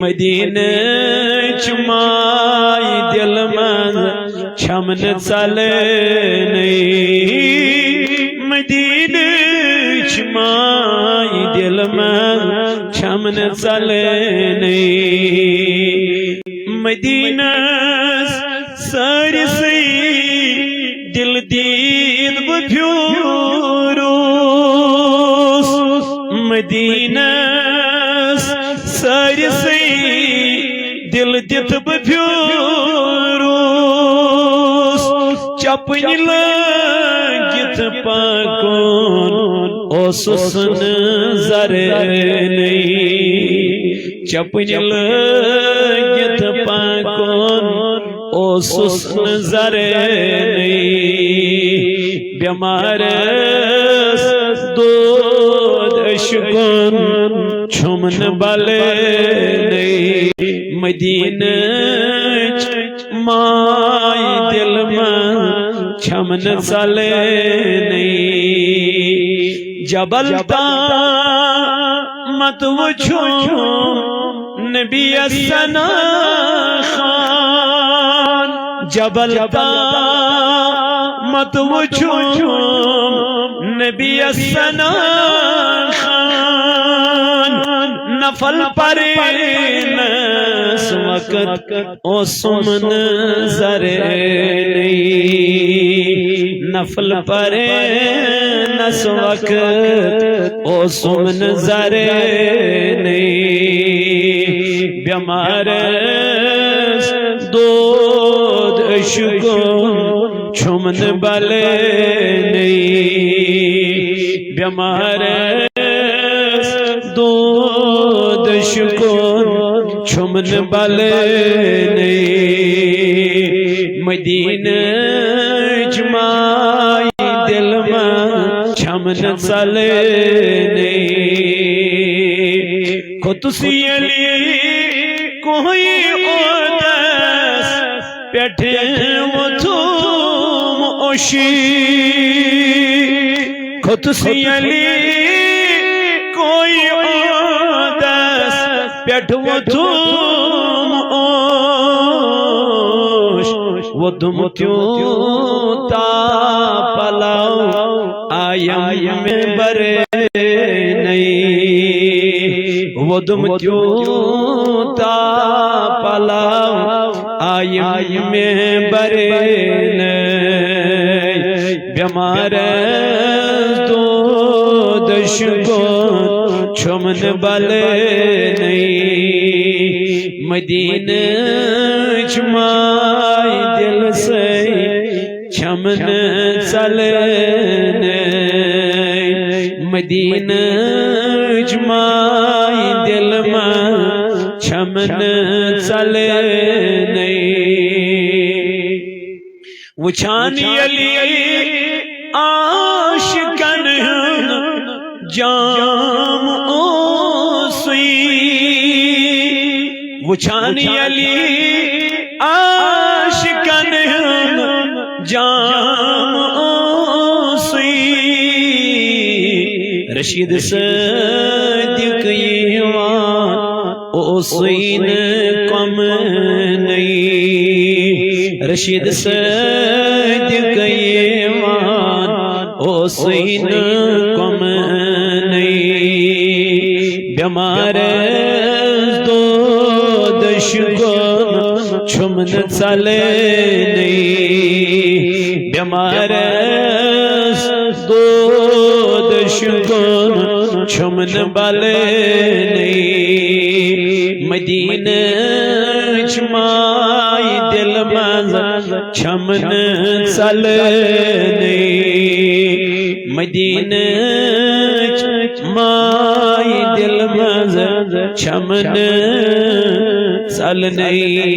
مدینہ چمائی دل من چھمن چلے نہیں مدینہ چمائی دل من چھمن چلے نہیں مدینہ ساری سی دل دید بپیوروس مدینہ ساری سی دل دید بپیوروس چپنی لگت پاکون اوسسن زرنی چپنی لگت پاکون اوسسن زرنی بیمارس دود اشکن چھمن بالے نہیں مدینہ مائی دل من چھمن چلے نہیں جبل تا مت وچھو نبی السنا خان جبل تا مت وچھو نبی السنا خان نفل پرین اس وقت اوسمن زرنی نفل پرین اس وقت اوسمن زرنی بیمارس دود اشکن چھمن بالے نہیں بیمارس دود اشکن چھمن بالے نہیں مدینہ جمائی دل من چھمن چلے نہیں خودسی علی کوئی اودس پیٹھے وطوم اوشی خودسی علی کوئی اودس پیٹھ وطوم اوش ودم کیوں تا پلاؤ آیم میں برے نہیں ودم کیوں تا پلاؤ آیم میں برے نہیں بیمارس دود اشکن چھمن بالے نہیں مدینہ چمائی دل سے چھمن چلے نہیں مدینہ چمائی دل میں چھمن چلے نہیں وچھانی علی عاشقن جام اوسی وچھانی علی عاشقن جام اوسی رشید صدیق ایوان اوسین کم نہیں رشید صدیق ایوان اوسین کم نہیں بیمارس دود اشکن چھمن چلے نہیں بیمارس دود اشکن چھمن بالے نہیں مدینہ چمائی دل من چھمن چلے نہیں مدینہ چمائی دل من چھمن چلے نہیں